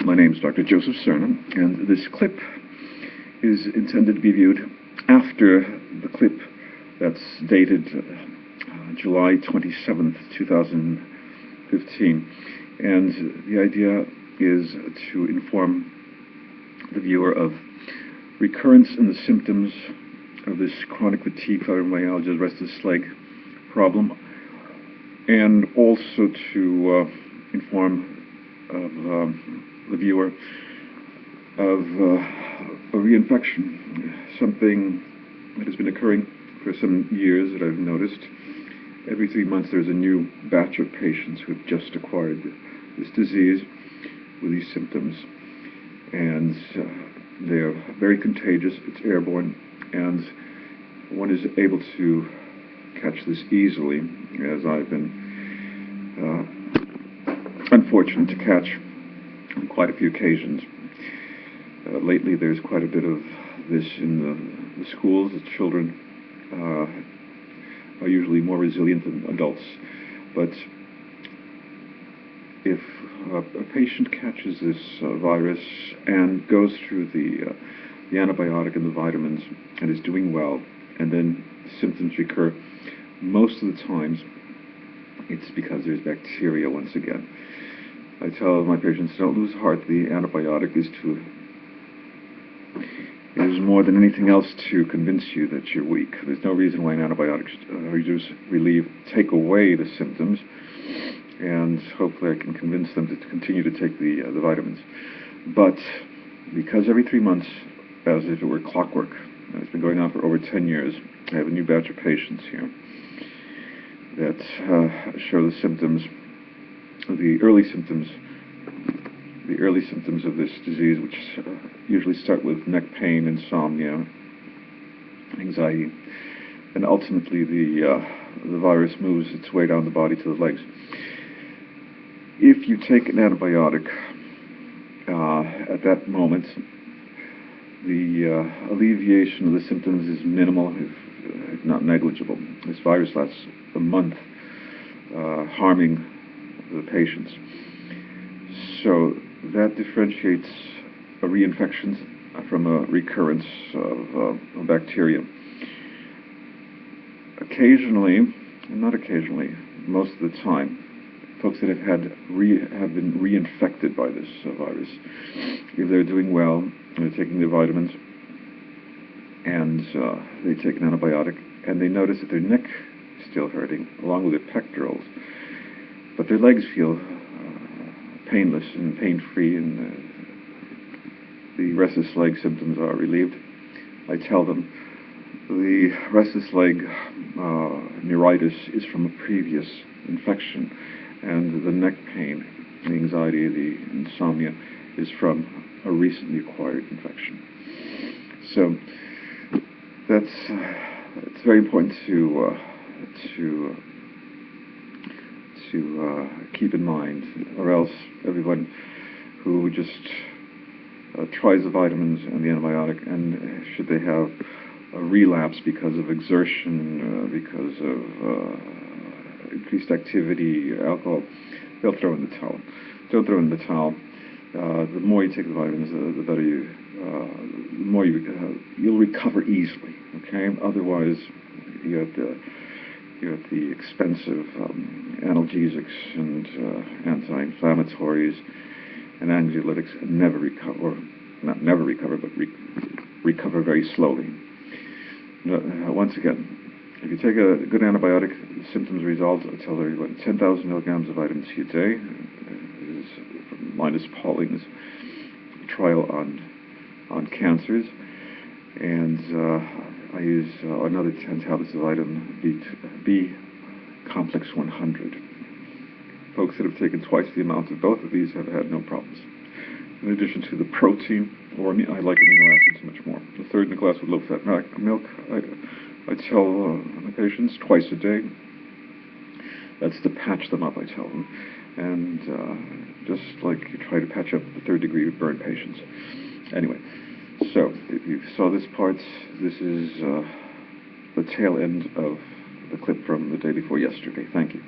My name is Dr. Joseph Cerna, and this clip is intended to be viewed after the clip that's dated July 27th, 2015. And the idea is to inform the viewer of recurrence in the symptoms of this chronic fatigue, fibromyalgia, restless leg problem, and also to inform the viewer of a reinfection, something that has been occurring for some years that I've noticed. Every 3 months there's a new batch of patients who have just acquired this disease with these symptoms, and they're very contagious. It's airborne, and one is able to catch this easily, as I've been unfortunate to catch on quite a few occasions. Lately there's quite a bit of this in the schools. The children are usually more resilient than adults, but if a patient catches this virus and goes through the antibiotic and the vitamins and is doing well, and then symptoms recur, most of the times it's because there's bacteria once again. I tell my patients, don't lose heart. The antibiotic is more than anything else to convince you that you're weak. There's no reason why an antibiotic should reduce, relieve, take away the symptoms, and hopefully I can convince them to continue to take the vitamins. But because every 3 months, as if it were clockwork, it's been going on for over 10 years, I have a new batch of patients here that show the symptoms, the early symptoms of this disease, which usually start with neck pain, insomnia, anxiety, and ultimately the virus moves its way down the body to the legs. If you take an antibiotic at that moment, the alleviation of the symptoms is minimal, if not negligible. This virus lasts a month, harming the patients. So that differentiates a reinfection from a recurrence of bacteria. Occasionally, and not occasionally, most of the time, folks that have been reinfected by this virus, if they're doing well, and they're taking their vitamins, and they take an antibiotic, and they notice that their neck is still hurting, along with their pectorals, but their legs feel painless and pain-free, and the restless leg symptoms are relieved. I tell them the restless leg neuritis is from a previous infection, and the neck pain, the anxiety, the insomnia is from a recently acquired infection. So it's very important to keep in mind, or else everyone who just tries the vitamins and the antibiotic, and should they have a relapse because of exertion, because of increased activity, alcohol, they'll throw in the towel. Don't throw in the towel. The more you take the vitamins, the better the more you'll recover easily. Okay. Otherwise, you have the expensive analgesics and anti-inflammatories and anxiolytics, and never recover, or not never recover, but recover very slowly. Once again, if you take a good antibiotic, the symptoms resolve. I tell everyone 10,000 milligrams of vitamin C a day. This is from Linus Pauling's trial on cancers, and I use another 10 tablets of vitamin B complex 100. Folks that have taken twice the amount of both of these have had no problems. In addition to the protein, or I like amino acids much more. The third in a glass with low-fat milk. I tell my patients twice a day. That's to patch them up, I tell them. And just like you try to patch up the third-degree burn patients. Anyway, so if you saw this part, this is the tail end of the clip from the day before yesterday. Thank you.